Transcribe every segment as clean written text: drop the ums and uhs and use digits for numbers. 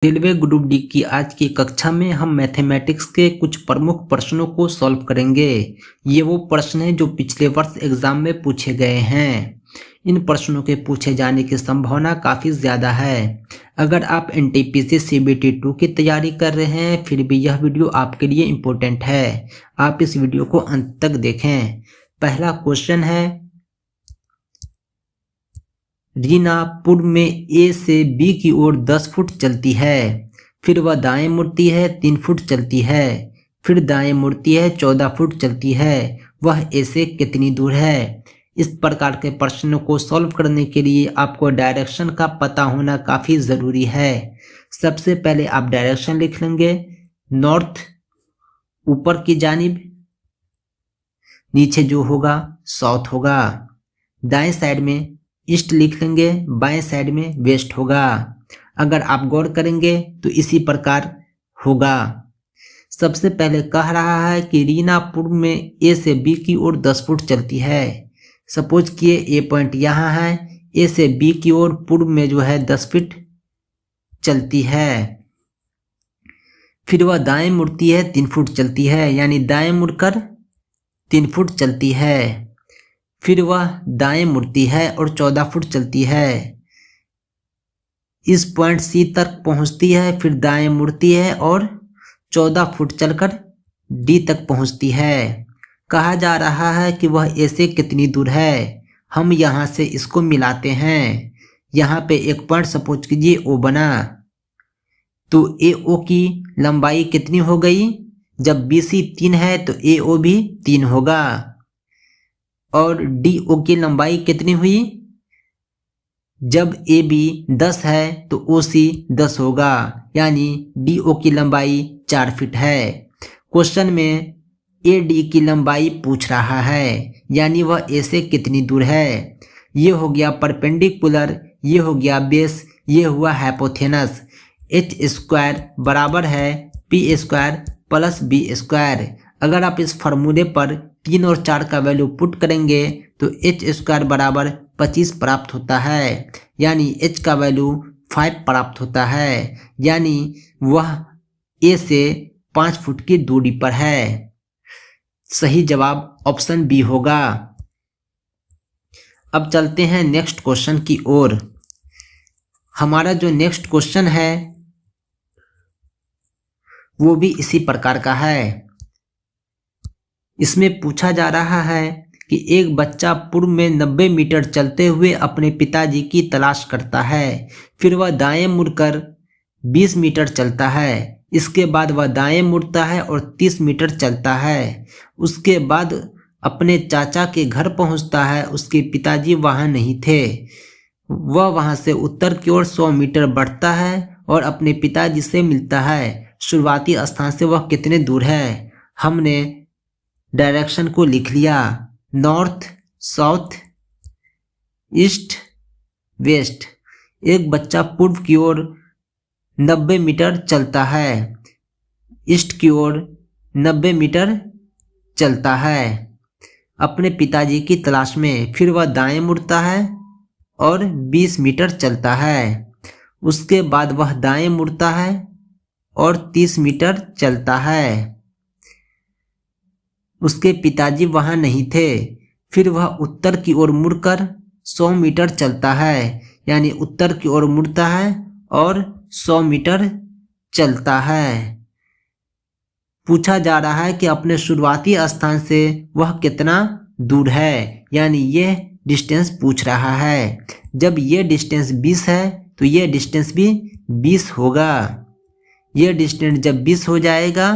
Railway group D की आज की कक्षा में हम मैथमेटिक्स के कुछ प्रमुख प्रश्नों को सॉल्व करेंगे। ये वो प्रश्न हैं जो पिछले वर्ष एग्जाम में पूछे गए हैं। इन प्रश्नों के पूछे जाने की संभावना काफ़ी ज़्यादा है। अगर आप एनटीपीसी सीबीटी 2 की तैयारी कर रहे हैं फिर भी यह वीडियो आपके लिए इम्पोर्टेंट है। आप इस वीडियो को अंत तक देखें। पहला क्वेश्चन है, रीना पूर्व में ए से बी की ओर 10 फुट चलती है, फिर वह दाएं मुड़ती है 3 फुट चलती है, फिर दाएं मुड़ती है 14 फुट चलती है। वह ए से कितनी दूर है? इस प्रकार के प्रश्नों को सॉल्व करने के लिए आपको डायरेक्शन का पता होना काफ़ी ज़रूरी है। सबसे पहले आप डायरेक्शन लिख लेंगे। नॉर्थ ऊपर की जानिब, नीचे जो होगा साउथ होगा। दाएं साइड में ईस्ट लिख लेंगे, बाएं साइड में वेस्ट होगा। अगर आप गौर करेंगे तो इसी प्रकार होगा। सबसे पहले कह रहा है कि रीना पूर्व में ए से बी की ओर 10 फुट चलती है। सपोज किए ए पॉइंट यहाँ है, ए से बी की ओर पूर्व में जो है 10 फीट चलती है। फिर वह दाएं मुड़ती है 3 फुट चलती है, यानी दाएं मुड़कर 3 फुट चलती है। फिर वह दाएं मुड़ती है और 14 फुट चलती है। इस पॉइंट सी तक पहुंचती है, फिर दाएं मुड़ती है और 14 फुट चलकर डी तक पहुंचती है। कहा जा रहा है कि वह ए से कितनी दूर है। हम यहाँ से इसको मिलाते हैं। यहाँ पे एक पॉइंट सपोज कीजिए ओ बना, तो ए ओ की लंबाई कितनी हो गई? जब बी सी 3 है तो ए ओ भी 3 होगा। और डी ओ की लंबाई कितनी हुई? जब ए बी 10 है तो ओ सी 10 होगा, यानी डी ओ की लंबाई 4 फीट है। क्वेश्चन में ए डी की लंबाई पूछ रहा है, यानी वह ए से कितनी दूर है। ये हो गया परपेंडिकुलर, ये हो गया बेस, ये हुआ हाइपोथेनस। एच स्क्वायर बराबर है P square plus B square. अगर आप इस फार्मूले पर 3 और 4 का वैल्यू पुट करेंगे तो एच स्क्वायर बराबर 25 प्राप्त होता है, यानी एच का वैल्यू 5 प्राप्त होता है, यानी वह ए से 5 फुट की दूरी पर है। सही जवाब ऑप्शन बी होगा। अब चलते हैं नेक्स्ट क्वेश्चन की ओर। हमारा जो नेक्स्ट क्वेश्चन है वो भी इसी प्रकार का है। इसमें पूछा जा रहा है कि एक बच्चा पूर्व में 90 मीटर चलते हुए अपने पिताजी की तलाश करता है, फिर वह दाएं मुड़कर 20 मीटर चलता है। इसके बाद वह दाएं मुड़ता है और 30 मीटर चलता है। उसके बाद अपने चाचा के घर पहुंचता है। उसके पिताजी वहां नहीं थे। वह वहां से उत्तर की ओर 100 मीटर बढ़ता है और अपने पिताजी से मिलता है। शुरुआती स्थान से वह कितने दूर है? हमने डायरेक्शन को लिख लिया, नॉर्थ साउथ ईस्ट वेस्ट। एक बच्चा पूर्व की ओर 90 मीटर चलता है, ईस्ट की ओर 90 मीटर चलता है अपने पिताजी की तलाश में। फिर वह दाएं मुड़ता है और 20 मीटर चलता है। उसके बाद वह दाएं मुड़ता है और 30 मीटर चलता है। उसके पिताजी वहां नहीं थे। फिर वह उत्तर की ओर मुड़कर 100 मीटर चलता है, यानी उत्तर की ओर मुड़ता है और 100 मीटर चलता है। पूछा जा रहा है कि अपने शुरुआती स्थान से वह कितना दूर है, यानी यह डिस्टेंस पूछ रहा है। जब यह डिस्टेंस 20 है तो यह डिस्टेंस भी 20 होगा। यह डिस्टेंस जब 20 हो जाएगा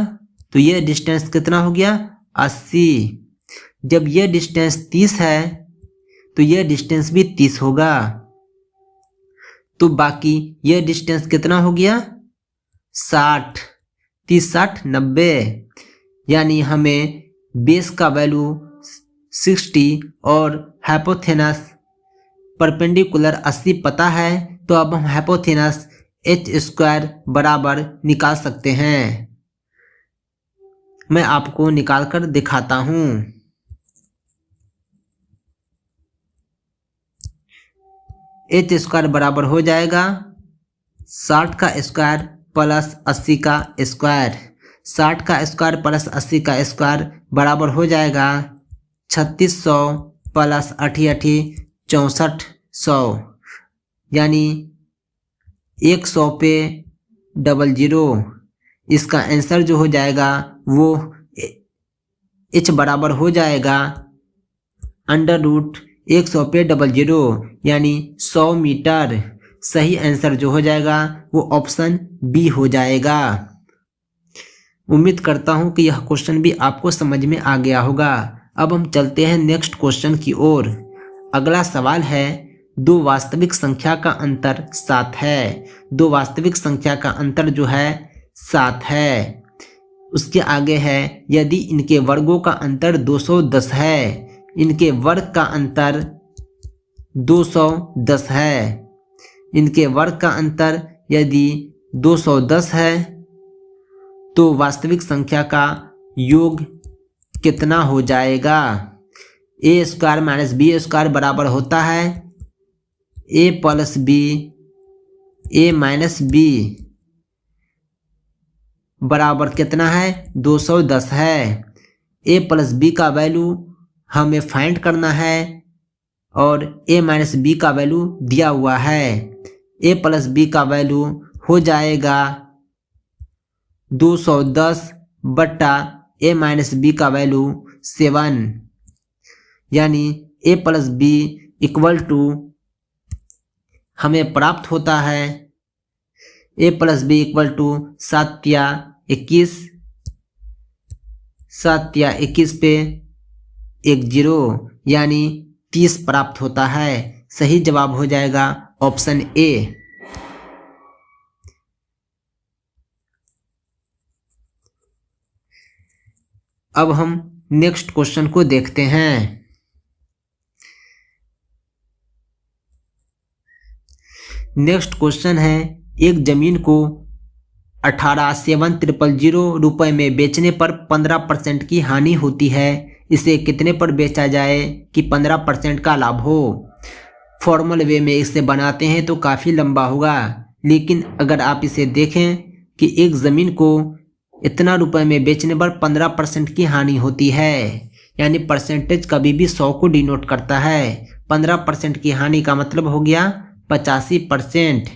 तो यह डिस्टेंस कितना हो गया? 80। जब यह डिस्टेंस 30 है तो यह डिस्टेंस भी 30 होगा। तो बाकी यह डिस्टेंस कितना हो गया? 60। 30 60 90, यानी हमें बेस का वैल्यू 60 और हाइपोथेनस परपेंडिकुलर 80 पता है। तो अब हम हाइपोथेनस एच स्क्वायर बराबर निकाल सकते हैं। मैं आपको निकाल कर दिखाता हूं। एच स्क्वायर बराबर हो जाएगा 60 का स्क्वायर प्लस 80 का स्क्वायर। 60 का स्क्वायर प्लस 80 का स्क्वायर बराबर हो जाएगा 3600 प्लस 88 6400, यानी 100 पे 00। इसका आंसर जो हो जाएगा वो h बराबर हो जाएगा √100 पे 00, यानी 100 मीटर। सही आंसर जो हो जाएगा वो ऑप्शन बी हो जाएगा। उम्मीद करता हूं कि यह क्वेश्चन भी आपको समझ में आ गया होगा। अब हम चलते हैं नेक्स्ट क्वेश्चन की ओर। अगला सवाल है, दो वास्तविक संख्या का अंतर 7 है। दो वास्तविक संख्या का अंतर जो है 7 है। उसके आगे है, यदि इनके वर्गों का अंतर 210 है। इनके वर्ग का अंतर 210 है। इनके वर्ग का अंतर यदि 210 है तो वास्तविक संख्या का योग कितना हो जाएगा? ए स्क्वायर माइनस बी स्क्वायर बराबर होता है ए प्लस बी, ए माइनस बी बराबर कितना है? 210 है। ए प्लस बी का वैल्यू हमें फाइंड करना है और ए माइनस बी का वैल्यू दिया हुआ है। ए प्लस बी का वैल्यू हो जाएगा 210 बट्टा ए माइनस बी का वैल्यू 7, यानी ए प्लस बी इक्वल टू हमें प्राप्त होता है ए प्लस बी इक्वल टू 7 या 21, 7 या 21 पे 10, यानी 30 प्राप्त होता है। सही जवाब हो जाएगा ऑप्शन ए। अब हम नेक्स्ट क्वेश्चन को देखते हैं। नेक्स्ट क्वेश्चन है, एक जमीन को 18,700 रुपये में बेचने पर 15% की हानि होती है। इसे कितने पर बेचा जाए कि 15% का लाभ हो? फॉर्मल वे में इसे बनाते हैं तो काफ़ी लंबा होगा, लेकिन अगर आप इसे देखें कि एक ज़मीन को इतना रुपए में बेचने पर 15% की हानि होती है, यानी परसेंटेज कभी भी 100 को डिनोट करता है। 15% की हानि का मतलब हो गया 85%,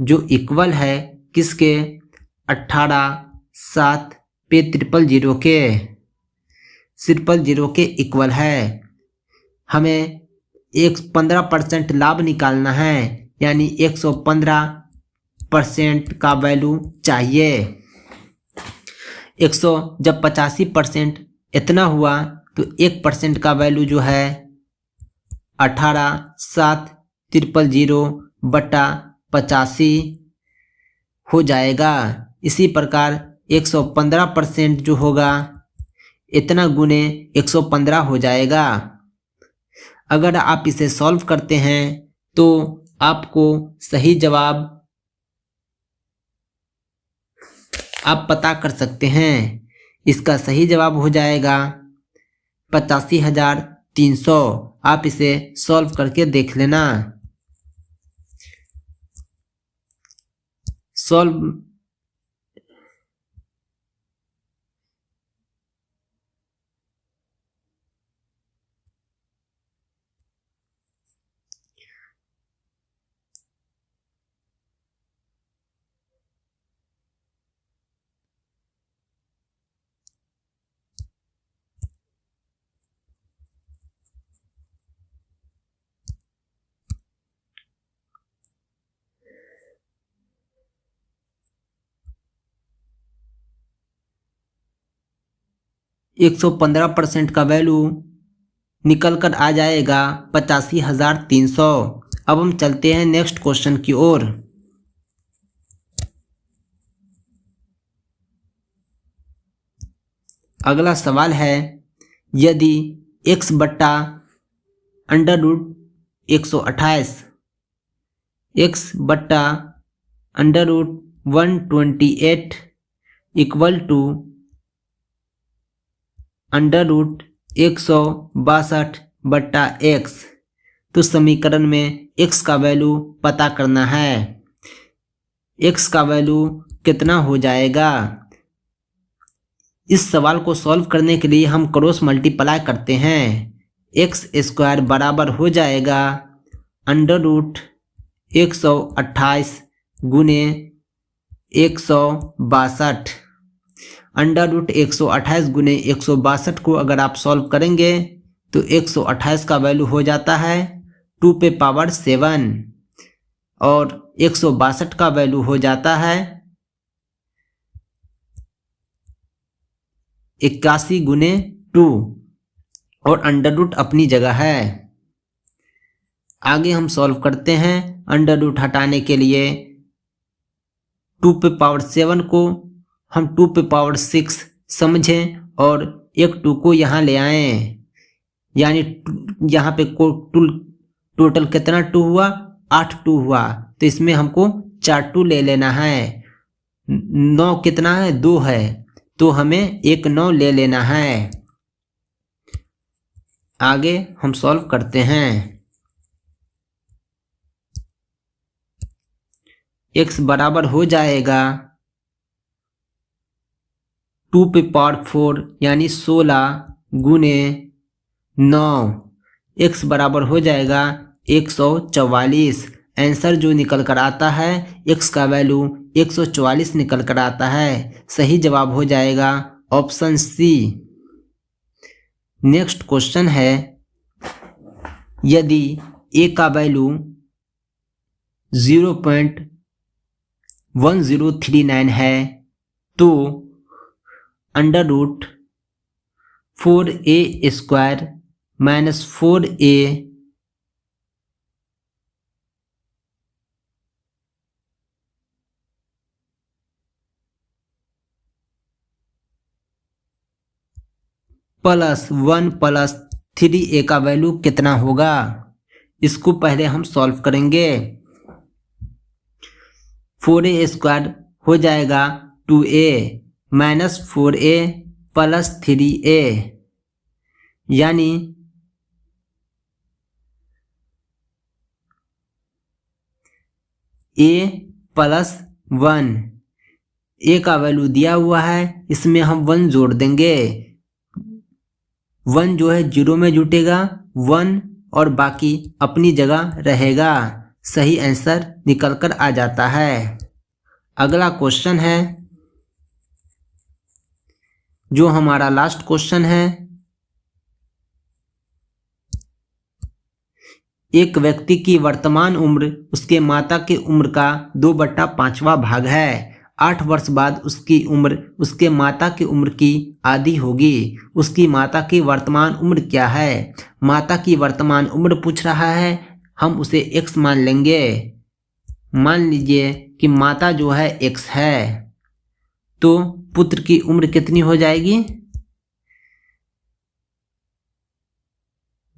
जो इक्वल है किसके? 18,700 पे 000 के, 000 के इक्वल है। हमें 15% लाभ निकालना है, यानी 115% का वैल्यू चाहिए। 100 जब 85% इतना हुआ तो 1% का वैल्यू जो है 18,700 बटा 85 हो जाएगा। इसी प्रकार 115% जो होगा इतना गुने 115 हो जाएगा। अगर आप इसे सॉल्व करते हैं तो आपको सही जवाब आप पता कर सकते हैं। इसका सही जवाब हो जाएगा 85,300। आप इसे सॉल्व करके देख लेना। सॉल्व 115% का वैल्यू निकल कर आ जाएगा 85,300। अब हम चलते हैं नेक्स्ट क्वेश्चन की ओर। अगला सवाल है, यदि x बट्टा √128 x बट्टा √128 इक्वल टू √162 बट्टा x, तो समीकरण में x का वैल्यू पता करना है। x का वैल्यू कितना हो जाएगा। इस सवाल को सॉल्व करने के लिए हम क्रॉस मल्टीप्लाई करते हैं। एक्स स्क्वायर बराबर हो जाएगा अंडर रूट 128 गुने 162। अंडर रूट 128 गुने 162 को अगर आप सॉल्व करेंगे तो 128 का वैल्यू हो जाता है 2 पे पावर 7 और 162 का वैल्यू हो जाता है 81 गुने 2 और अंडर रूट अपनी जगह है। आगे हम सॉल्व करते हैं। अंडर रूट हटाने के लिए 2 पे पावर 7 को हम 2 पे पावर 6 समझें और एक 2 को यहाँ ले आएं, यानी यहाँ पे टोटल कितना 2 हुआ, 8 2 हुआ, तो इसमें हमको 4 2 ले लेना है। 9 कितना है, 2 है, तो हमें एक 9 ले लेना है। आगे हम सॉल्व करते हैं। x बराबर हो जाएगा 2 पे पावर 4 यानी 16 गुने 9। x बराबर हो जाएगा 144। आंसर जो निकल कर आता है x का वैल्यू 144 निकल कर आता है। सही जवाब हो जाएगा ऑप्शन सी। नेक्स्ट क्वेश्चन है, यदि a का वैल्यू 0.1039 है तो under root 4a square minus 4a plus 1 plus 3a का वैल्यू कितना होगा। इसको पहले हम सॉल्व करेंगे। 4a स्क्वायर हो जाएगा 2a minus 4a plus 3a यानी a प्लस 1। a का वैल्यू दिया हुआ है, इसमें हम 1 जोड़ देंगे। 1 जो है 0 में जुटेगा 1 और बाकी अपनी जगह रहेगा। सही आंसर निकल कर आ जाता है। अगला क्वेश्चन है जो हमारा लास्ट क्वेश्चन है, एक व्यक्ति की वर्तमान उम्र उसके माता की उम्र का 2/5वां भाग है। 8 वर्ष बाद उसकी उम्र उसके माता की उम्र की आधी होगी। उसकी माता की वर्तमान उम्र क्या है। माता की वर्तमान उम्र पूछ रहा है, हम उसे x मान लेंगे। मान लीजिए कि माता जो है x है, तो पुत्र की उम्र कितनी हो जाएगी,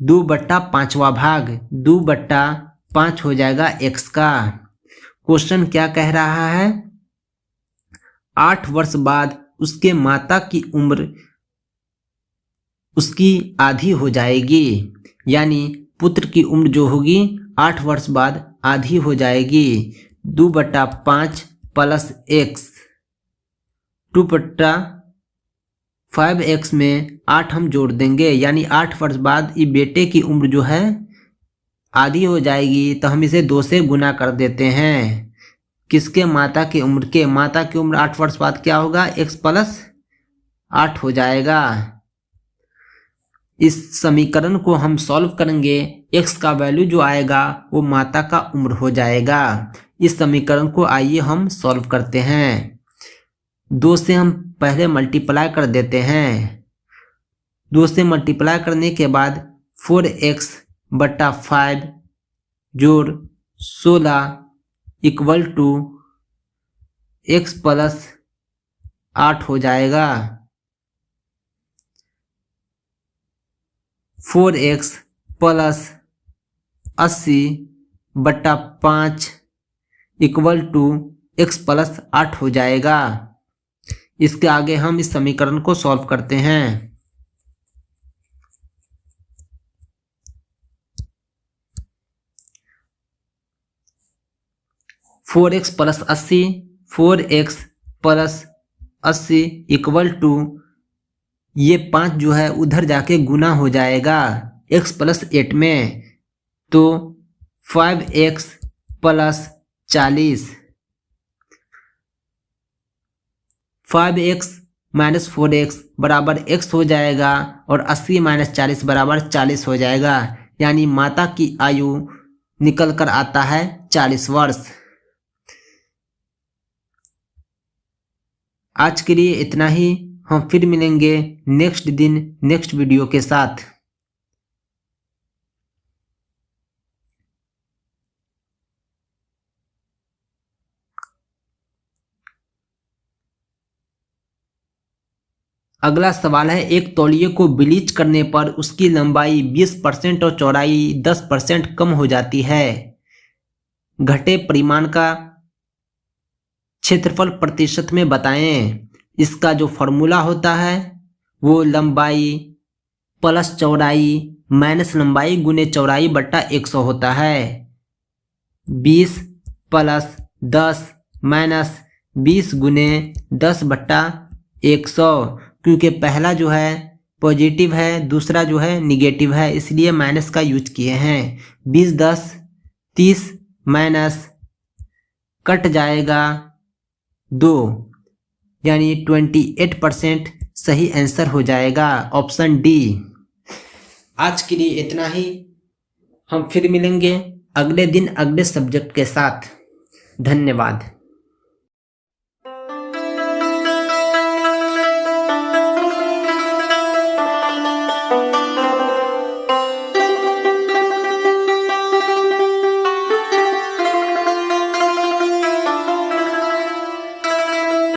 2/5वां भाग, 2/5 हो जाएगा x का। क्वेश्चन क्या कह रहा है, 8 वर्ष बाद उसके माता की उम्र उसकी आधी हो जाएगी, यानी पुत्र की उम्र जो होगी 8 वर्ष बाद आधी हो जाएगी। 2/5 प्लस x, 2/5x में 8 हम जोड़ देंगे, यानी 8 वर्ष बाद ये बेटे की उम्र जो है आधी हो जाएगी, तो हम इसे 2 से गुना कर देते हैं। किसके, माता की उम्र के। माता की उम्र 8 वर्ष बाद क्या होगा, x प्लस 8 हो जाएगा। इस समीकरण को हम सॉल्व करेंगे, x का वैल्यू जो आएगा वो माता का उम्र हो जाएगा। इस समीकरण को आइए हम सॉल्व करते हैं। 2 से हम पहले मल्टीप्लाई कर देते हैं। 2 से मल्टीप्लाई करने के बाद 4x/5 जोड़ 16 इक्वल टू x प्लस 8 हो जाएगा। 4x plus 80/5 equal to x प्लस 8 हो जाएगा। इसके आगे हम इस समीकरण को सॉल्व करते हैं। 4x plus 80, 4x plus 80 equal to ये 5 जो है उधर जाके गुना हो जाएगा x प्लस 8 में, तो 5x plus 40, 5x minus 4x बराबर x हो जाएगा और 80 माइनस 40 बराबर 40 हो जाएगा, यानी माता की आयु निकल कर आता है 40 वर्ष। आज के लिए इतना ही, हम फिर मिलेंगे नेक्स्ट दिन नेक्स्ट वीडियो के साथ। अगला सवाल है, एक तौलिए को ब्लीच करने पर उसकी लंबाई 20% और चौड़ाई 10% कम हो जाती है। घटे परिमाण का क्षेत्रफल प्रतिशत में बताएं। इसका जो फॉर्मूला होता है वो लंबाई प्लस चौड़ाई माइनस लंबाई गुने चौड़ाई बट्टा 100 होता है। 20 प्लस 10 माइनस 20 गुने 10 बट्टा 100, क्योंकि पहला जो है पॉजिटिव है, दूसरा जो है निगेटिव है, इसलिए माइनस का यूज किए हैं। 20 10 30 माइनस कट जाएगा 2, यानी 28% सही आंसर हो जाएगा, ऑप्शन डी। आज के लिए इतना ही, हम फिर मिलेंगे अगले दिन अगले सब्जेक्ट के साथ। धन्यवाद।